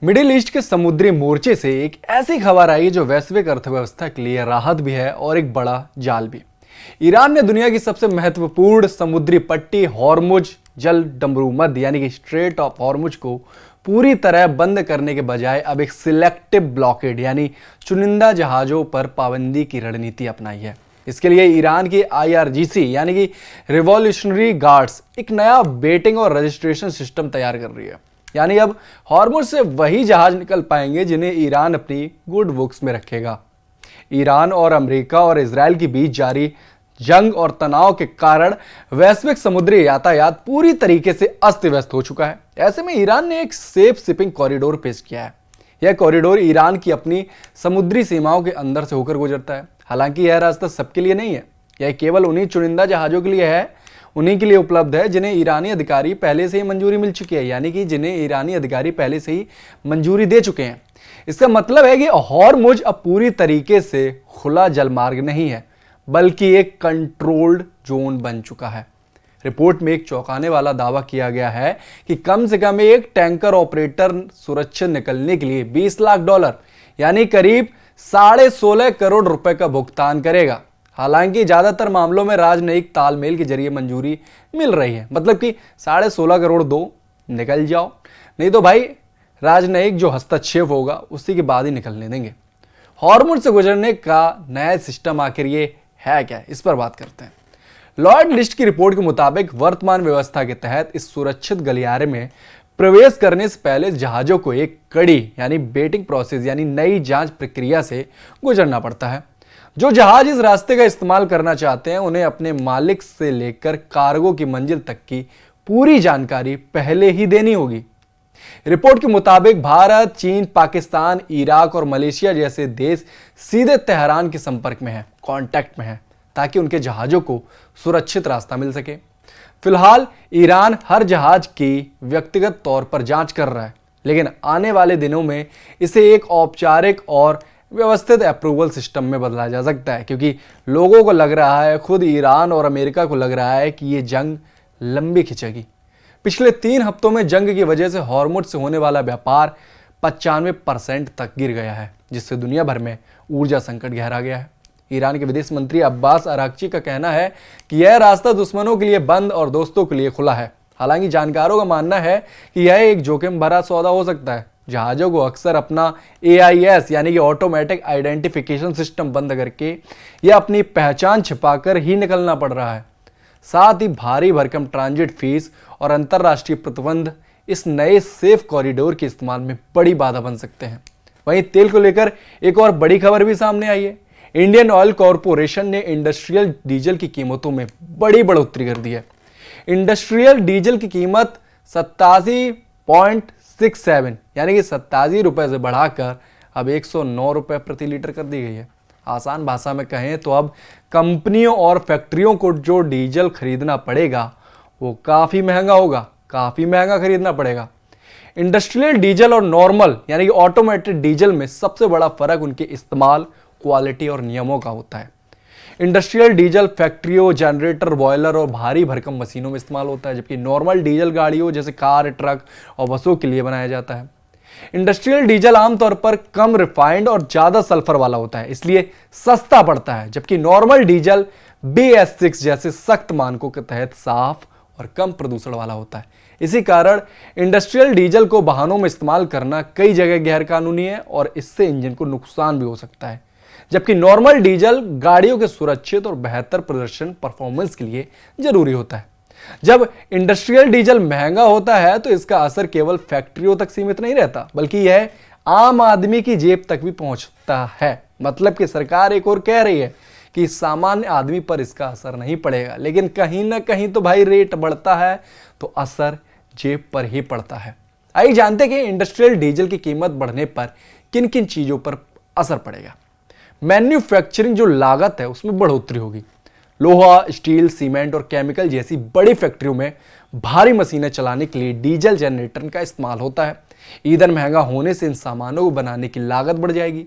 Middle east के समुद्री मोर्चे से एक ऐसी खबर आई जो वैश्विक अर्थव्यवस्था के लिए राहत भी है और एक बड़ा जाल भी। ईरान ने दुनिया की सबसे महत्वपूर्ण समुद्री पट्टी हॉर्मुज जल डमरूमद यानी कि स्ट्रेट ऑफ हॉर्मुज को पूरी तरह बंद करने के बजाय अब एक सिलेक्टिव ब्लॉकेड यानी चुनिंदा जहाजों पर पाबंदी की रणनीति अपनाई है। इसके लिए ईरान की IRGC यानी कि रिवॉल्यूशनरी गार्ड्स एक नया बेटिंग और रजिस्ट्रेशन सिस्टम तैयार कर रही है। यानी अब हॉर्मुज से वही जहाज निकल पाएंगे जिन्हें ईरान अपनी गुड बुक्स में रखेगा। ईरान और अमेरिका और इजराइल के बीच जारी जंग और तनाव के कारण वैश्विक समुद्री यातायात पूरी तरीके से अस्त व्यस्त हो चुका है। ऐसे में ईरान ने एक सेफ शिपिंग कॉरिडोर पेश किया है। यह कॉरिडोर ईरान की अपनी समुद्री सीमाओं के अंदर से होकर गुजरता है। हालांकि यह रास्ता सबके लिए नहीं है, यह केवल उन्हीं चुनिंदा जहाजों के लिए है, उन्हीं के लिए उपलब्ध है जिन्हें ईरानी अधिकारी पहले से ही मंजूरी मिल चुकी है, यानी कि जिन्हें ईरानी अधिकारी पहले से ही मंजूरी दे चुके हैं। इसका मतलब है कि हॉर्मुज अब पूरी तरीके से खुला जलमार्ग नहीं है, बल्कि एक कंट्रोल्ड जोन बन चुका है। रिपोर्ट में एक चौंकाने वाला दावा किया गया है कि कम से कम एक टैंकर ऑपरेटर सुरक्षित निकलने के लिए $20 लाख यानी करीब 16.5 करोड़ रुपए का भुगतान करेगा। हालांकि ज्यादातर मामलों में राजनयिक तालमेल के जरिए मंजूरी मिल रही है, मतलब कि 16.5 करोड़ दो, निकल जाओ, नहीं तो भाई राजनयिक जो हस्तक्षेप होगा उसी के बाद ही निकलने देंगे। हॉर्मुज से गुजरने का नया सिस्टम आखिर ये है क्या, इस पर बात करते हैं। लॉयड लिस्ट की रिपोर्ट के मुताबिक वर्तमान व्यवस्था के तहत इस सुरक्षित गलियारे में प्रवेश करने से पहले जहाजों को एक कड़ी यानी बेटिंग प्रोसेस यानी नई जांच प्रक्रिया से गुजरना पड़ता है। जो जहाज इस रास्ते का इस्तेमाल करना चाहते हैं उन्हें अपने मालिक से लेकर कार्गो की मंजिल तक की पूरी जानकारी पहले ही देनी होगी। रिपोर्ट के मुताबिक भारत, चीन, पाकिस्तान, इराक और मलेशिया जैसे देश सीधे तेहरान के संपर्क में है, कांटेक्ट में है, ताकि उनके जहाजों को सुरक्षित रास्ता मिल सके। फिलहाल ईरान हर जहाज की व्यक्तिगत तौर पर जांच कर रहा है, लेकिन आने वाले दिनों में इसे एक औपचारिक और व्यवस्थित अप्रूवल सिस्टम में बदला जा सकता है, क्योंकि लोगों को लग रहा है, खुद ईरान और अमेरिका को लग रहा है कि ये जंग लंबी खिंचेगी। पिछले 3 हफ्तों में जंग की वजह से हॉर्मुज से होने वाला व्यापार 95% तक गिर गया है, जिससे दुनिया भर में ऊर्जा संकट गहरा गया है। ईरान के विदेश मंत्री अब्बास अराक्ची का कहना है कि यह रास्ता दुश्मनों के लिए बंद और दोस्तों के लिए खुला है। हालांकि जानकारों का मानना है कि यह एक जोखिम भरा सौदा हो सकता है। जहाजों को अक्सर अपना AIS यानी कि ऑटोमेटिक आइडेंटिफिकेशन सिस्टम बंद करके या अपनी पहचान छिपाकर ही निकलना पड़ रहा है। साथ ही भारी भरकम ट्रांजिट फीस और अंतरराष्ट्रीय प्रतिबंध इस नए सेफ कॉरिडोर के इस्तेमाल में बड़ी बाधा बन सकते हैं। वहीं तेल को लेकर एक और बड़ी खबर भी सामने आई है। इंडियन ऑयल कॉरपोरेशन ने इंडस्ट्रियल डीजल की कीमतों में बड़ी बढ़ोतरी कर दी है। इंडस्ट्रियल डीजल की कीमत 87.67 यानी कि 87 रुपए से बढ़ाकर अब 109 रुपए प्रति लीटर कर दी गई है। आसान भाषा में कहें तो अब कंपनियों और फैक्ट्रियों को जो डीजल खरीदना पड़ेगा वो काफ़ी महंगा होगा, काफ़ी महंगा खरीदना पड़ेगा। इंडस्ट्रियल डीजल और नॉर्मल यानी कि ऑटोमेटेड डीजल में सबसे बड़ा फर्क उनके इस्तेमाल, क्वालिटी और नियमों का होता है। इंडस्ट्रियल डीजल फैक्ट्रियों, जनरेटर, बॉयलर और भारी भरकम मशीनों में इस्तेमाल होता है, जबकि नॉर्मल डीजल गाड़ियों जैसे कार, ट्रक और बसों के लिए बनाया जाता है। इंडस्ट्रियल डीजल आमतौर पर कम रिफाइंड और ज़्यादा सल्फर वाला होता है, इसलिए सस्ता पड़ता है, जबकि नॉर्मल डीजल BS6 जैसे सख्त मानकों के तहत साफ और कम प्रदूषण वाला होता है। इसी कारण इंडस्ट्रियल डीजल को वाहनों में इस्तेमाल करना कई जगह गैरकानूनी है और इससे इंजन को नुकसान भी हो सकता है, जबकि नॉर्मल डीजल गाड़ियों के सुरक्षित और बेहतर प्रदर्शन परफॉर्मेंस के लिए जरूरी होता है। जब इंडस्ट्रियल डीजल महंगा होता है तो इसका असर केवल फैक्ट्रियों तक सीमित नहीं रहता, बल्कि यह आम आदमी की जेब तक भी पहुंचता है। मतलब कि सरकार एक और कह रही है कि सामान्य आदमी पर इसका असर नहीं पड़ेगा, लेकिन कहीं ना कहीं तो भाई रेट बढ़ता है तो असर जेब पर ही पड़ता है। आइए जानते हैं कि इंडस्ट्रियल डीजल की कीमत बढ़ने पर किन किन चीजों पर असर पड़ेगा। मैन्युफैक्चरिंग जो लागत है उसमें बढ़ोतरी होगी। लोहा, स्टील, सीमेंट और केमिकल जैसी बड़ी फैक्ट्रियों में भारी मशीनें चलाने के लिए डीजल जनरेटर का इस्तेमाल होता है। ईंधन महंगा होने से इन सामानों को बनाने की लागत बढ़ जाएगी।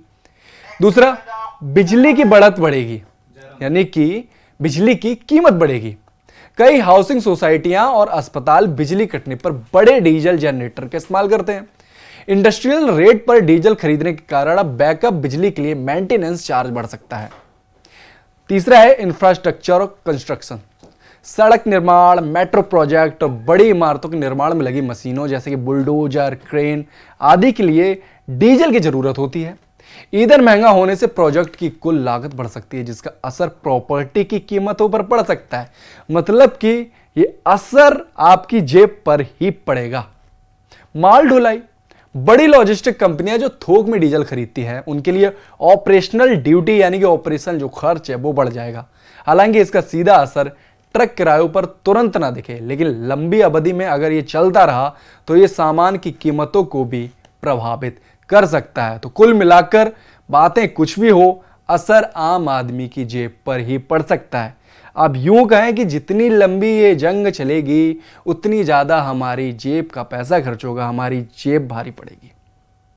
दूसरा, बिजली की बढ़त बढ़ेगी, यानी कि बिजली की कीमत बढ़ेगी। कई हाउसिंग सोसाइटियां और अस्पताल बिजली कटने पर बड़े डीजल जनरेटर का इस्तेमाल करते हैं। इंडस्ट्रियल रेट पर डीजल खरीदने के कारण अब बैकअप बिजली के लिए मेंटेनेंस चार्ज बढ़ सकता है। तीसरा है इंफ्रास्ट्रक्चर और कंस्ट्रक्शन। सड़क निर्माण, मेट्रो प्रोजेक्ट और बड़ी इमारतों के निर्माण में लगी मशीनों जैसे कि बुलडोजर, क्रेन आदि के लिए डीजल की जरूरत होती है। ईंधन महंगा होने से प्रोजेक्ट की कुल लागत बढ़ सकती है, जिसका असर प्रॉपर्टी की कीमतों पर पड़ सकता है। मतलब कि ये असर आपकी जेब पर ही पड़ेगा। माल ढुलाई, बड़ी लॉजिस्टिक कंपनियां जो थोक में डीजल खरीदती हैं उनके लिए ऑपरेशनल ड्यूटी यानी कि ऑपरेशन जो खर्च है वो बढ़ जाएगा। हालांकि इसका सीधा असर ट्रक किरायों पर तुरंत ना दिखे, लेकिन लंबी अवधि में अगर ये चलता रहा तो ये सामान की कीमतों को भी प्रभावित कर सकता है। तो कुल मिलाकर बातें कुछ भी हो, असर आम आदमी की जेब पर ही पड़ सकता है। अब यूं कहें कि जितनी लंबी ये जंग चलेगी उतनी ज्यादा हमारी जेब का पैसा खर्च होगा, हमारी जेब भारी पड़ेगी।